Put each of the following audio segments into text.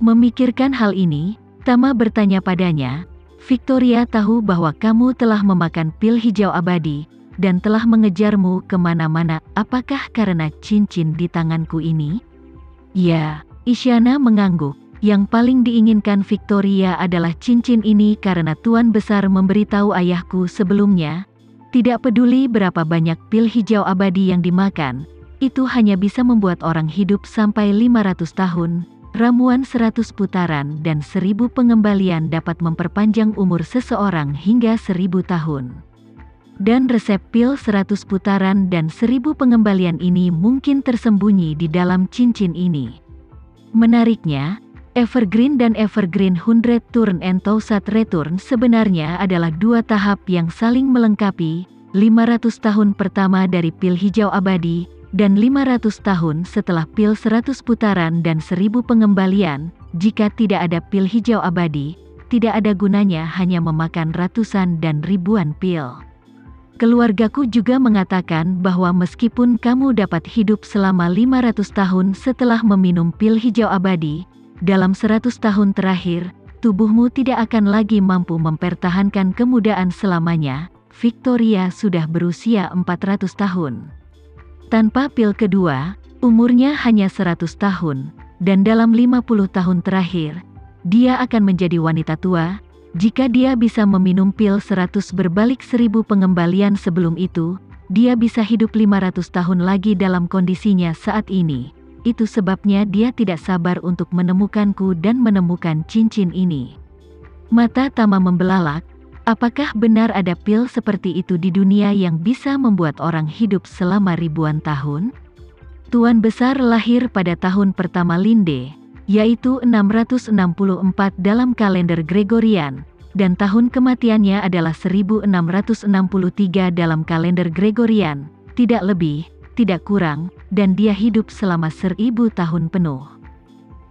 Memikirkan hal ini, Tama bertanya padanya, Victoria tahu bahwa kamu telah memakan pil hijau abadi, dan telah mengejarmu kemana-mana, apakah karena cincin di tanganku ini? Ya, Isyana mengangguk. Yang paling diinginkan Victoria adalah cincin ini karena Tuan Besar memberitahu ayahku sebelumnya, tidak peduli berapa banyak pil hijau abadi yang dimakan, itu hanya bisa membuat orang hidup sampai 500 tahun, ramuan 100 putaran dan 1000 pengembalian dapat memperpanjang umur seseorang hingga 1000 tahun. Dan resep pil 100 putaran dan 1000 pengembalian ini mungkin tersembunyi di dalam cincin ini. Menariknya, Evergreen dan Evergreen 100 Turn and Thousand Return sebenarnya adalah dua tahap yang saling melengkapi, 500 tahun pertama dari pil hijau abadi, dan 500 tahun setelah pil 100 putaran dan 1000 pengembalian. Jika tidak ada pil hijau abadi, tidak ada gunanya hanya memakan ratusan dan ribuan pil. Keluargaku juga mengatakan bahwa meskipun kamu dapat hidup selama 500 tahun setelah meminum pil hijau abadi, dalam 100 tahun terakhir, tubuhmu tidak akan lagi mampu mempertahankan kemudaan selamanya. Victoria sudah berusia 400 tahun. Tanpa pil kedua, umurnya hanya 100 tahun, dan dalam 50 tahun terakhir, dia akan menjadi wanita tua. Jika dia bisa meminum pil 100 berbalik 1000 pengembalian sebelum itu, dia bisa hidup 500 tahun lagi dalam kondisinya saat ini. Itu sebabnya dia tidak sabar untuk menemukanku dan menemukan cincin ini. Mata Tama membelalak, apakah benar ada pil seperti itu di dunia yang bisa membuat orang hidup selama ribuan tahun? Tuan Besar lahir pada tahun pertama Linde, yaitu 664 dalam kalender Gregorian, dan tahun kematiannya adalah 1663 dalam kalender Gregorian, tidak lebih, tidak kurang, dan dia hidup selama 1000 tahun penuh.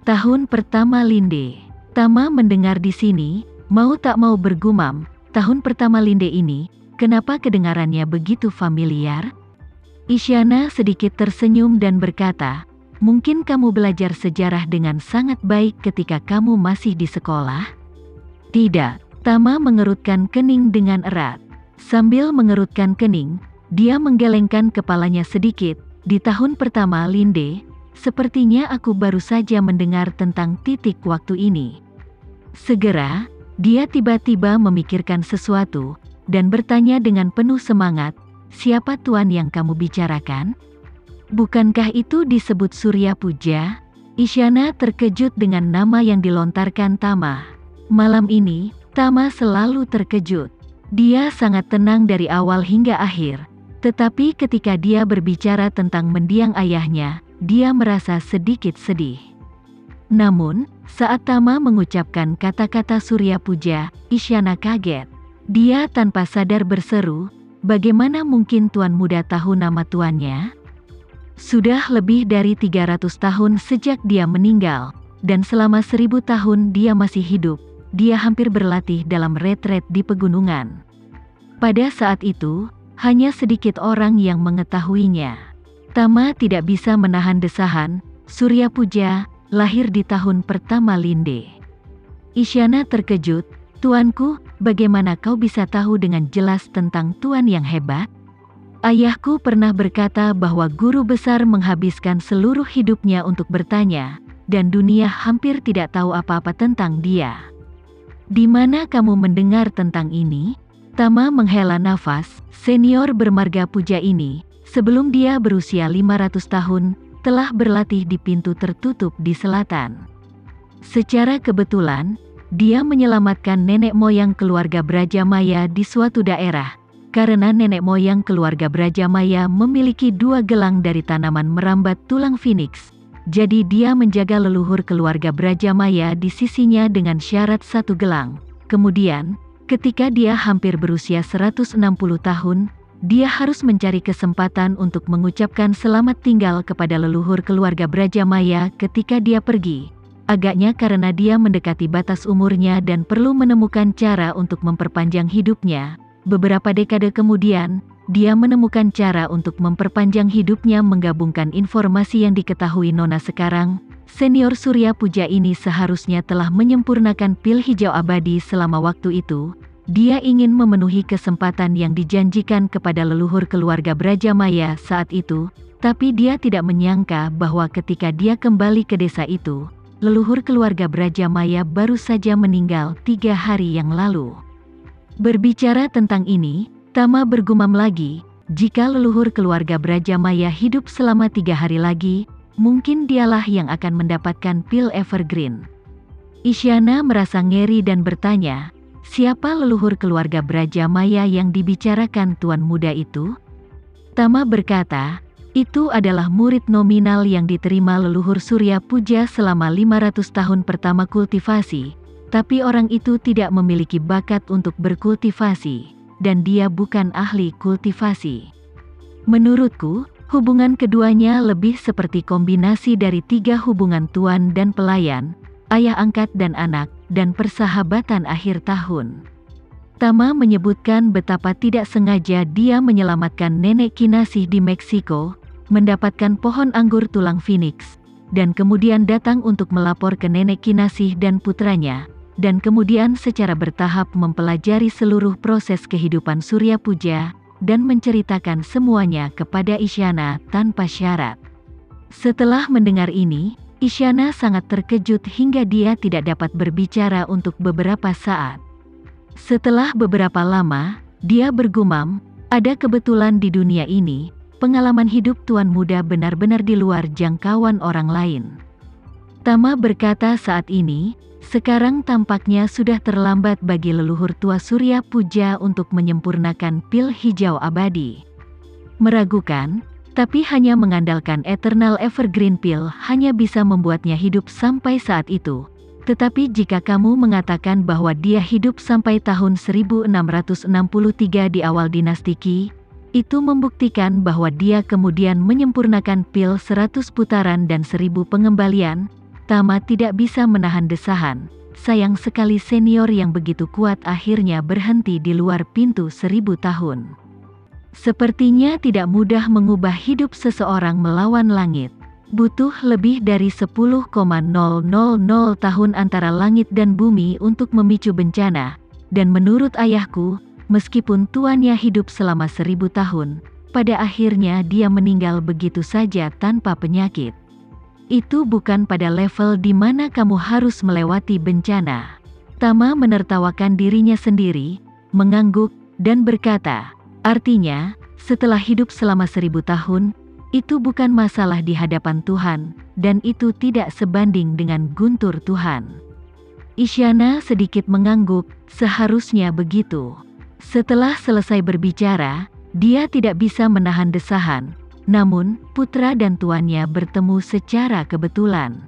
Tahun pertama Linde. Tama mendengar di sini, mau tak mau bergumam, tahun pertama Linde ini, kenapa kedengarannya begitu familiar? Isyana sedikit tersenyum dan berkata, mungkin kamu belajar sejarah dengan sangat baik ketika kamu masih di sekolah? Tidak, Tama mengerutkan kening dengan erat. Sambil mengerutkan kening, dia menggelengkan kepalanya sedikit. Di tahun pertama Linde, sepertinya aku baru saja mendengar tentang titik waktu ini. Segera, dia tiba-tiba memikirkan sesuatu, dan bertanya dengan penuh semangat, siapa tuan yang kamu bicarakan? Bukankah itu disebut Surya Puja? Isyana terkejut dengan nama yang dilontarkan Tama. Malam ini, Tama selalu terkejut. Dia sangat tenang dari awal hingga akhir. Tetapi ketika dia berbicara tentang mendiang ayahnya, dia merasa sedikit sedih. Namun, saat Tama mengucapkan kata-kata Surya Puja, Isyana kaget. Dia tanpa sadar berseru, bagaimana mungkin tuan muda tahu nama tuannya? Sudah lebih dari 300 tahun sejak dia meninggal, dan selama 1000 tahun dia masih hidup. Dia hampir berlatih dalam retret di pegunungan. Pada saat itu, hanya sedikit orang yang mengetahuinya. Tama tidak bisa menahan desahan, Surya Puja, lahir di tahun pertama Linde. Isyana terkejut, tuanku, bagaimana kau bisa tahu dengan jelas tentang tuan yang hebat? Ayahku pernah berkata bahwa guru besar menghabiskan seluruh hidupnya untuk bertanya, dan dunia hampir tidak tahu apa-apa tentang dia. Di mana kamu mendengar tentang ini? Tama menghela nafas, senior bermarga puja ini, sebelum dia berusia 500 tahun, telah berlatih di pintu tertutup di selatan. Secara kebetulan, dia menyelamatkan nenek moyang keluarga Brajamaya di suatu daerah, karena nenek moyang keluarga Brajamaya memiliki 2 gelang dari tanaman merambat tulang phoenix. Jadi dia menjaga leluhur keluarga Brajamaya di sisinya dengan syarat 1 gelang. Kemudian, ketika dia hampir berusia 160 tahun, dia harus mencari kesempatan untuk mengucapkan selamat tinggal kepada leluhur keluarga Brajamaya ketika dia pergi. Agaknya karena dia mendekati batas umurnya dan perlu menemukan cara untuk memperpanjang hidupnya. Beberapa dekade kemudian, dia menemukan cara untuk memperpanjang hidupnya menggabungkan informasi yang diketahui Nona sekarang, Senior Surya Puja ini seharusnya telah menyempurnakan pil hijau abadi selama waktu itu. Dia ingin memenuhi kesempatan yang dijanjikan kepada leluhur keluarga Brajamaya saat itu, tapi dia tidak menyangka bahwa ketika dia kembali ke desa itu, leluhur keluarga Brajamaya baru saja meninggal 3 hari yang lalu. Berbicara tentang ini, Tama bergumam lagi, jika leluhur keluarga Brajamaya hidup selama 3 hari lagi, mungkin dialah yang akan mendapatkan pil evergreen. Isyana merasa ngeri dan bertanya, siapa leluhur keluarga Brajamaya yang dibicarakan tuan muda itu? Tama berkata, itu adalah murid nominal yang diterima leluhur Surya Puja selama 500 tahun pertama kultivasi, tapi orang itu tidak memiliki bakat untuk berkultivasi, dan dia bukan ahli kultivasi. Menurutku, hubungan keduanya lebih seperti kombinasi dari 3 hubungan tuan dan pelayan, ayah angkat dan anak, dan persahabatan akhir tahun. Tama menyebutkan betapa tidak sengaja dia menyelamatkan nenek Kinasih di Meksiko, mendapatkan pohon anggur tulang Phoenix, dan kemudian datang untuk melapor ke nenek Kinasih dan putranya, dan kemudian secara bertahap mempelajari seluruh proses kehidupan Surya Puja, dan menceritakan semuanya kepada Isyana tanpa syarat. Setelah mendengar ini, Isyana sangat terkejut hingga dia tidak dapat berbicara untuk beberapa saat. Setelah beberapa lama, dia bergumam, ada kebetulan di dunia ini, pengalaman hidup tuan muda benar-benar di luar jangkauan orang lain. Tama berkata saat ini, sekarang tampaknya sudah terlambat bagi leluhur tua Surya Puja untuk menyempurnakan pil hijau abadi. Meragukan, tapi hanya mengandalkan Eternal Evergreen Pill hanya bisa membuatnya hidup sampai saat itu. Tetapi jika kamu mengatakan bahwa dia hidup sampai tahun 1663 di awal dinasti Qi, itu membuktikan bahwa dia kemudian menyempurnakan pil 100 putaran dan 1000 pengembalian. Tama tidak bisa menahan desahan. Sayang sekali senior yang begitu kuat akhirnya berhenti di luar pintu 1000 tahun. Sepertinya tidak mudah mengubah hidup seseorang melawan langit. Butuh lebih dari 10,000 tahun antara langit dan bumi untuk memicu bencana. Dan menurut ayahku, meskipun tuannya hidup selama 1000 tahun, pada akhirnya dia meninggal begitu saja tanpa penyakit. Itu bukan pada level di mana kamu harus melewati bencana. Tama menertawakan dirinya sendiri, mengangguk, dan berkata, artinya, setelah hidup selama 1000 tahun, itu bukan masalah di hadapan Tuhan, dan itu tidak sebanding dengan guntur Tuhan. Isyana sedikit mengangguk, seharusnya begitu. Setelah selesai berbicara, dia tidak bisa menahan desahan. Namun, putra dan tuannya bertemu secara kebetulan.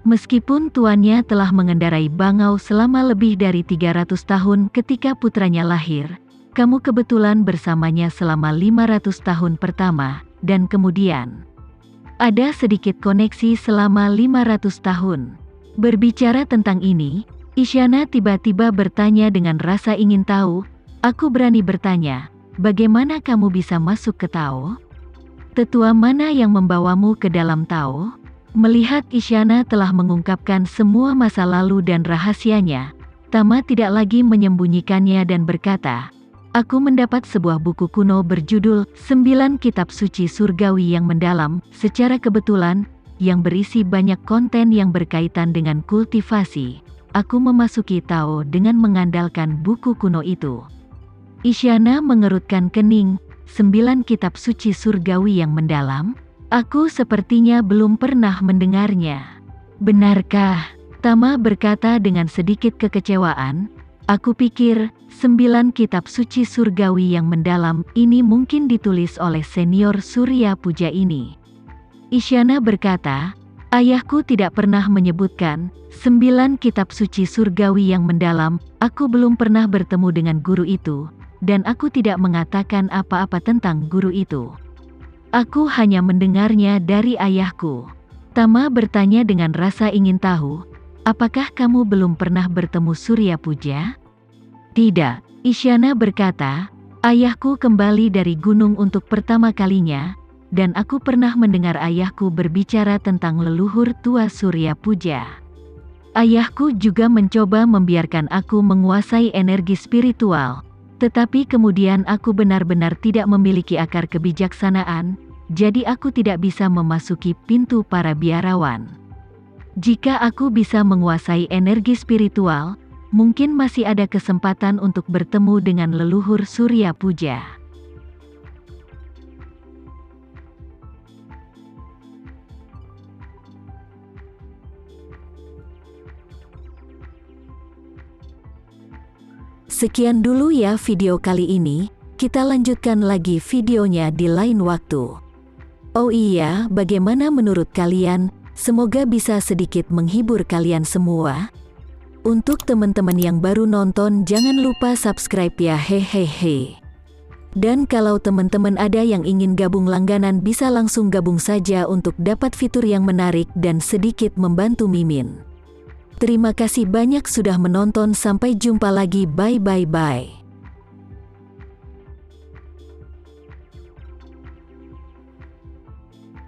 Meskipun tuannya telah mengendarai bangau selama lebih dari 300 tahun ketika putranya lahir, kamu kebetulan bersamanya selama 500 tahun pertama, dan kemudian ada sedikit koneksi selama 500 tahun. Berbicara tentang ini, Isyana tiba-tiba bertanya dengan rasa ingin tahu, aku berani bertanya, bagaimana kamu bisa masuk ke Tao? Tetua mana yang membawamu ke dalam Tao? Melihat Isyana telah mengungkapkan semua masa lalu dan rahasianya, Tama tidak lagi menyembunyikannya dan berkata, aku mendapat sebuah buku kuno berjudul 9 Kitab Suci Surgawi yang Mendalam, secara kebetulan, yang berisi banyak konten yang berkaitan dengan kultivasi. Aku memasuki Tao dengan mengandalkan buku kuno itu. Isyana mengerutkan kening. 9 kitab suci surgawi yang mendalam? Aku sepertinya belum pernah mendengarnya. Benarkah? Tama berkata dengan sedikit kekecewaan. Aku pikir, 9 kitab suci surgawi yang mendalam ini mungkin ditulis oleh senior Surya Puja ini. Isyana berkata, ayahku tidak pernah menyebutkan 9 kitab suci surgawi yang mendalam. Aku belum pernah bertemu dengan guru itu. Dan aku tidak mengatakan apa-apa tentang guru itu. Aku hanya mendengarnya dari ayahku. Tama bertanya dengan rasa ingin tahu, apakah kamu belum pernah bertemu Surya Puja? Tidak, Isyana berkata, ayahku kembali dari gunung untuk pertama kalinya, dan aku pernah mendengar ayahku berbicara tentang leluhur tua Surya Puja. Ayahku juga mencoba membiarkan aku menguasai energi spiritual, tetapi kemudian aku benar-benar tidak memiliki akar kebijaksanaan, jadi aku tidak bisa memasuki pintu para biarawan. Jika aku bisa menguasai energi spiritual, mungkin masih ada kesempatan untuk bertemu dengan leluhur Surya Puja. Sekian dulu ya video kali ini, kita lanjutkan lagi videonya di lain waktu. Oh iya, bagaimana menurut kalian? Semoga bisa sedikit menghibur kalian semua. Untuk teman-teman yang baru nonton, jangan lupa subscribe ya, hehehe. Dan kalau teman-teman ada yang ingin gabung langganan, bisa langsung gabung saja untuk dapat fitur yang menarik dan sedikit membantu Mimin. Terima kasih banyak sudah menonton, sampai jumpa lagi, bye.